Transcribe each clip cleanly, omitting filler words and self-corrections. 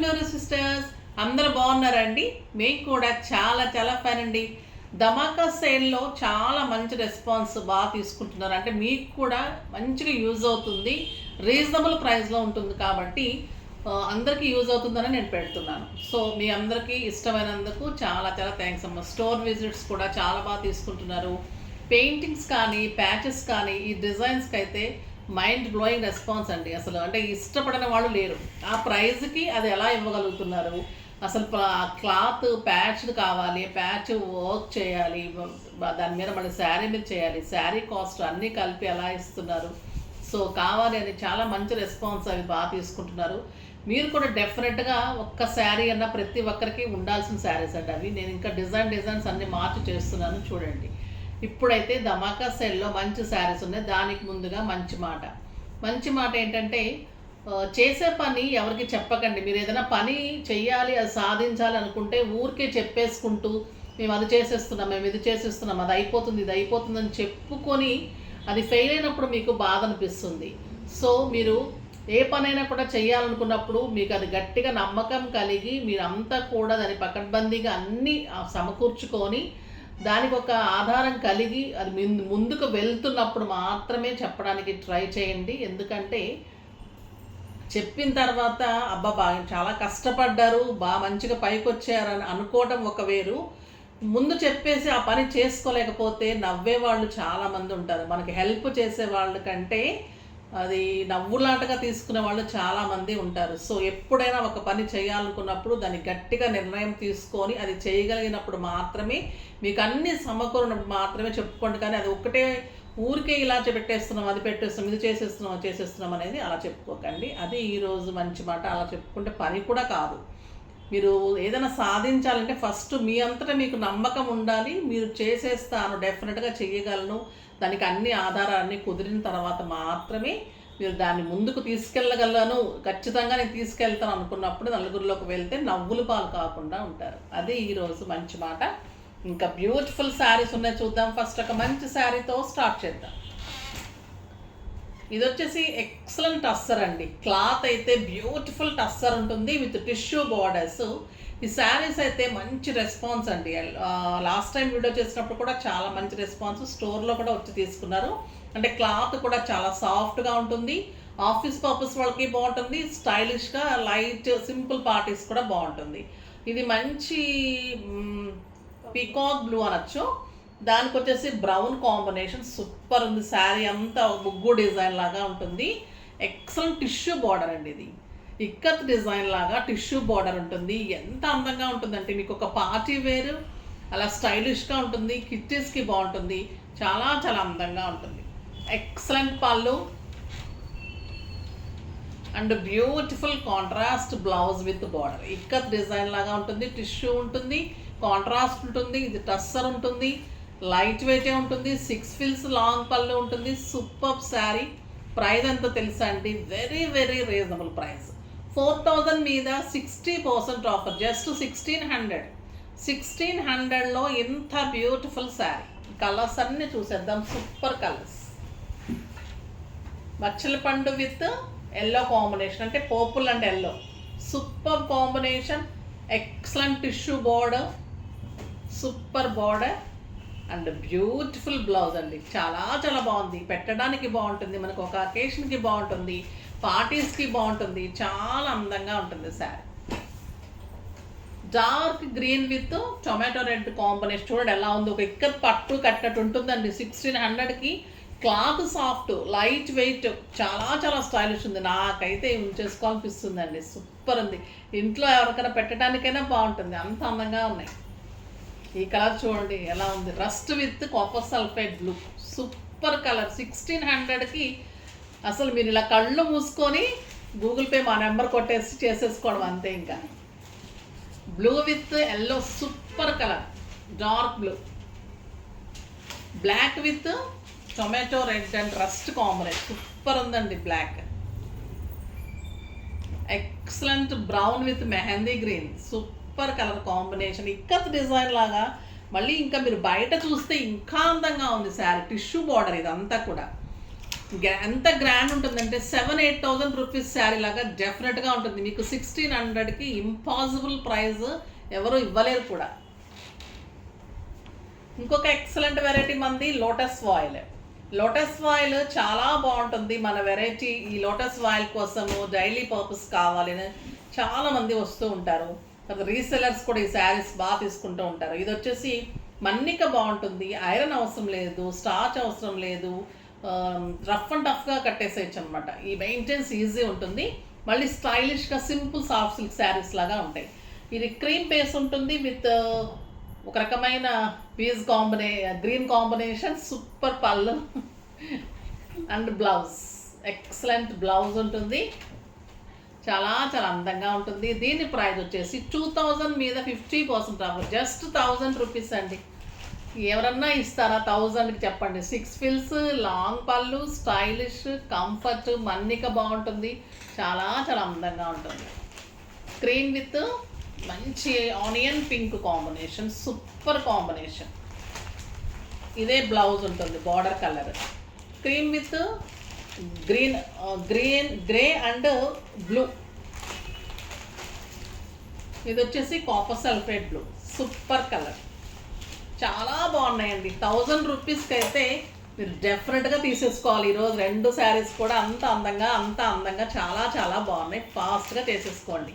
Hello sisters, అందరూ బాగున్నారండి? మీకు కూడా చాలా చాలా ఫైన్ అండి. ధమాకా సేల్లో చాలా మంచి రెస్పాన్స్ బాగా తీసుకుంటున్నారు. అంటే మీకు కూడా మంచిగా యూజ్ అవుతుంది, రీజనబుల్ ప్రైస్లో ఉంటుంది కాబట్టి అందరికీ యూజ్ అవుతుందని నేను పెడుతున్నాను. సో మీ అందరికీ ఇష్టమైనందుకు చాలా చాలా థ్యాంక్స్ అమ్మ. స్టోర్ విజిట్స్ కూడా చాలా బాగా తీసుకుంటున్నారు. పెయింటింగ్స్ కానీ ప్యాచెస్ కానీ ఈ డిజైన్స్కి అయితే మైండ్ బ్లోయింగ్ రెస్పాన్స్ అండి. అసలు అంటే ఇష్టపడని వాళ్ళు లేరు. ఆ ప్రైజ్కి అది ఎలా ఇవ్వగలుగుతున్నారు? అసలు క్లాత్ ప్యాచ్డ్ కావాలి, ప్యాచ్ వర్క్ చేయాలి, దాని మీద మళ్ళీ శారీ మీద చేయాలి, శారీ కాస్ట్ అన్నీ కలిపి ఎలా ఇస్తున్నారు. సో కావాలి అని చాలా మంచి రెస్పాన్స్ అవి బాగా తీసుకుంటున్నారు. మీరు కూడా డెఫినెట్గా ఒక్క శారీ అన్న ప్రతి ఒక్కరికి ఉండాల్సిన శారీస్ అండి అవి. నేను ఇంకా డిజైన్స్ అన్నీ మార్చి చేస్తున్నాను చూడండి. ఇప్పుడైతే ధమాకా సేల్లో మంచి శారీస్ ఉన్నాయి. దానికి ముందుగా మంచి మాట ఏంటంటే, చేసే పని ఎవరికి చెప్పకండి. మీరు ఏదైనా పని చెయ్యాలి, అది సాధించాలి అనుకుంటే ఊరికే చెప్పేసుకుంటూ మేము అది చేసేస్తున్నాం, మేము ఇది చేసేస్తున్నాం, అది అయిపోతుంది, ఇది అయిపోతుంది అని చెప్పుకొని అది ఫెయిల్ అయినప్పుడు మీకు బాధ అనిపిస్తుంది. సో మీరు ఏ పనైనా కూడా చేయాలనుకున్నప్పుడు మీకు అది గట్టిగా నమ్మకం కలిగి మీరంతా కూడా దాని పకడ్బందీగా అన్నీ సమకూర్చుకొని దానికి ఒక ఆధారం కలిగి అది ముందుకు వెళ్తున్నప్పుడు మాత్రమే చెప్పడానికి ట్రై చేయండి. ఎందుకంటే చెప్పిన తర్వాత అబ్బా బాగా చాలా కష్టపడ్డారు, బాగా మంచిగా పైకి వచ్చారని అనుకోవడం ఒక వేరు. ముందు చెప్పేసి ఆ పని చేసుకోలేకపోతే నవ్వే వాళ్ళు చాలామంది ఉంటారు. మనకి హెల్ప్ చేసే వాళ్ళ కంటే అది నవ్వులాటగా తీసుకునే వాళ్ళు చాలామంది ఉంటారు. సో ఎప్పుడైనా ఒక పని చేయాలనుకున్నప్పుడు దాన్ని గట్టిగా నిర్ణయం తీసుకొని అది చేయగలిగినప్పుడు మాత్రమే, మీకు అన్ని సమకూరినప్పుడు మాత్రమే చెప్పుకోండి. కానీ అది ఒక్కటే ఊరికే ఇలా పెట్టేస్తున్నాం, అది పెట్టేస్తున్నాం, ఇది చేసేస్తున్నాం అనేది అలా చెప్పుకోకండి. అది ఈరోజు మంచి మాట. అలా చెప్పుకుంటే పని కూడా కాదు. మీరు ఏదైనా సాధించాలంటే ఫస్ట్ మీ అంతటా మీకు నమ్మకం ఉండాలి. మీరు చేసేస్తాను, డెఫినెట్గా చేయగలను, దానికి అన్ని ఆధారాలన్నీ కుదిరిన తర్వాత మాత్రమే మీరు దాన్ని ముందుకు తీసుకెళ్ళగలను, ఖచ్చితంగా నేను తీసుకెళ్తాను అనుకున్నప్పుడు నలుగురిలోకి వెళ్తే నవ్వులు పాలు కాకుండా ఉంటారు. అది ఈరోజు మంచి మాట. ఇంకా బ్యూటిఫుల్ శారీస్ ఉన్నాయి, చూద్దాం. ఫస్ట్ ఒక మంచి శారీతో స్టార్ట్ చేద్దాం. ఇది వచ్చేసి ఎక్సలెంట్ టస్సర్ అండి. క్లాత్ అయితే బ్యూటిఫుల్ టస్సర్ ఉంటుంది విత్ టిష్యూ బార్డర్స్. ఈ శారీస్ అయితే మంచి రెస్పాన్స్ అండి. లాస్ట్ టైం వీడియో చేసినప్పుడు కూడా చాలా మంచి రెస్పాన్స్, స్టోర్లో కూడా వచ్చి తీసుకున్నారు. అంటే క్లాత్ కూడా చాలా సాఫ్ట్గా ఉంటుంది, ఆఫీస్ పర్పస్ వాళ్ళకి బాగుంటుంది, స్టైలిష్గా లైట్ సింపుల్ పార్టీస్ కూడా బాగుంటుంది. ఇది మంచి పీకాక్ బ్లూ అనొచ్చు. దానికి వచ్చేసి బ్రౌన్ కాంబినేషన్ సూపర్ ఉంది. శారీ అంతా ముగ్గు డిజైన్ లాగా ఉంటుంది. ఎక్సలెంట్ టిష్యూ బార్డర్ అండి. ఇది ఇక్కత్ డిజైన్ లాగా టిష్యూ బార్డర్ ఉంటుంది. ఎంత అందంగా ఉంటుందంటే మీకు ఒక పార్టీ వేర్ అలా స్టైలిష్గా ఉంటుంది, కిట్టీస్కి బాగుంటుంది, చాలా చాలా అందంగా ఉంటుంది. ఎక్సలెంట్ పళ్ళు and beautiful contrast blouse with border. Ikat design లాగా ఉంటుంది, టిష్యూ ఉంటుంది, కాంట్రాస్ట్ ఉంటుంది, ఇది టస్సర్ ఉంటుంది, లైట్ వెయిటే ఉంటుంది, 6 ఫిల్స్ లాంగ్ పళ్ళు ఉంటుంది. సూపర్ శారీ. ప్రైస్ ఎంతో తెలుసా అండి? Very very reasonable price. 4000 మీద 60% ఆఫర్, జస్ట్ 1600లో ఇంత బ్యూటిఫుల్ శారీ. కలర్స్ అన్నీ చూసేద్దాం. Super colours. మచ్చల పండు విత్ ఎల్లో కాంబినేషన్, అంటే purple and yellow. Super combination. Excellent tissue border, super border and beautiful blouse అండి. చాలా చాలా బాగుంది, పెట్టడానికి బాగుంటుంది, మనకు ఒక అకేషన్కి బాగుంటుంది, పార్టీస్కి బాగుంటుంది, చాలా అందంగా ఉంటుంది sari. Dark green with tomato red combination. చూడండి ఎలా ఉంది, ఒక ఇక్కడ పట్టు కట్టినట్టు ఉంటుందండి. 1600కి క్లాత్ సాఫ్ట్, లైట్ వెయిట్, చాలా చాలా స్టైలిష్ ఉంది. నాకైతే ఉంచేసుకోవాలనిపిస్తుందండి. సూపర్ ఉంది. ఇంట్లో ఎవరికైనా పెట్టడానికైనా బాగుంటుంది, అంత అందంగా ఉన్నాయి. ఈ కలర్ చూడండి ఎలా ఉంది, rust with copper sulphide blue. Super colour. 1600కి అసలు మీరు ఇలా కళ్ళు మూసుకొని గూగుల్ పే మా నెంబర్ కొట్టేసి చేసేసుకోవడం అంతే. ఇంకా blue with yellow, super colour. Dark blue, black with tomato red and rust combination. Super ఉందండి. Black. Excellent brown with mehndi green. Super colour combination. Ikat design లాగా. మళ్ళీ ఇంకా మీరు బయట చూస్తే ఇంకా అందంగా ఉంది శారీ. టిష్యూ బార్డర్ ఇదంతా కూడా. ఎంత గ్రాండ్ ఉంటుందంటే 7,000-8,000 రూపీస్ శారీ లాగా డెఫినెట్గా ఉంటుంది. మీకు 1,600కి ఇంపాసిబుల్ ప్రైస్ ఎవరు ఇవ్వలేరు కూడా. ఇంకొక ఎక్సలెంట్ వెరైటీ మంది లోటస్ వాయిల్. లోటస్ వాయిల్ చాలా బాగుంటుంది. మన వెరైటీ ఈ లోటస్ వాయిల్ కోసము డైలీ పర్పస్ కావాలని చాలామంది వస్తూ ఉంటారు. రీసెలర్స్ కూడా ఈ శారీస్ బాగా తీసుకుంటూ ఉంటారు. ఇది వచ్చేసి మన్నిక బాగుంటుంది, ఐరన్ అవసరం లేదు, స్టార్చ్ అవసరం లేదు, రఫ్ అండ్ టఫ్గా కట్టేసేయచ్చు అనమాట. ఈ మెయింటెనెన్స్ ఈజీ ఉంటుంది. మళ్ళీ స్టైలిష్గా సింపుల్ సాఫ్ట్ సిల్క్ శారీస్ లాగా ఉంటాయి. ఇది క్రీమ్ బేస్ ఉంటుంది విత్ ఒక రకమైన పీస్ గ్రీన్ కాంబినేషన్, సూపర్ పళ్ళు అండ్ బ్లౌజ్, ఎక్సలెంట్ బ్లౌజ్ ఉంటుంది. చాలా చాలా అందంగా ఉంటుంది. దీని ప్రైస్ వచ్చేసి 2,000 మీద 50% ఆఫర్, జస్ట్ 1,000 రూపీస్ అండి. ఎవరన్నా ఇస్తారా 1,000కి చెప్పండి. 6 ఫిల్స్, లాంగ్ పళ్ళు, స్టైలిష్, కంఫర్ట్, మన్నిక బాగుంటుంది, చాలా చాలా అందంగా ఉంటుంది. స్క్రీన్ విత్ మంచి onion pink combination, super combination. ఇదే బ్లౌజ్ ఉంటుంది, border colour cream with grey and blue. ఇది వచ్చేసి copper sulphate blue, super colour, చాలా బాగున్నాయండి. 1,000 రూపీస్కి అయితే మీరు డెఫినెట్గా తీసేసుకోవాలి. ఈరోజు 2 శారీస్ కూడా అంత అందంగా చాలా చాలా బాగున్నాయి. ఫాస్ట్గా చేసేసుకోండి.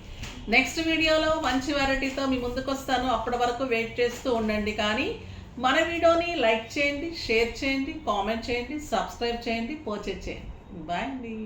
నెక్స్ట్ వీడియోలో మంచి వెరైటీతో మీ ముందుకు వస్తాను. అప్పటి వరకు వెయిట్ చేస్తూ ఉండండి. కానీ మన వీడియోని లైక్ చేయండి, షేర్ చేయండి, కామెంట్ చేయండి, సబ్స్క్రైబ్ చేయండి, పర్చేజ్ చేయండి. బాయ్ అండి.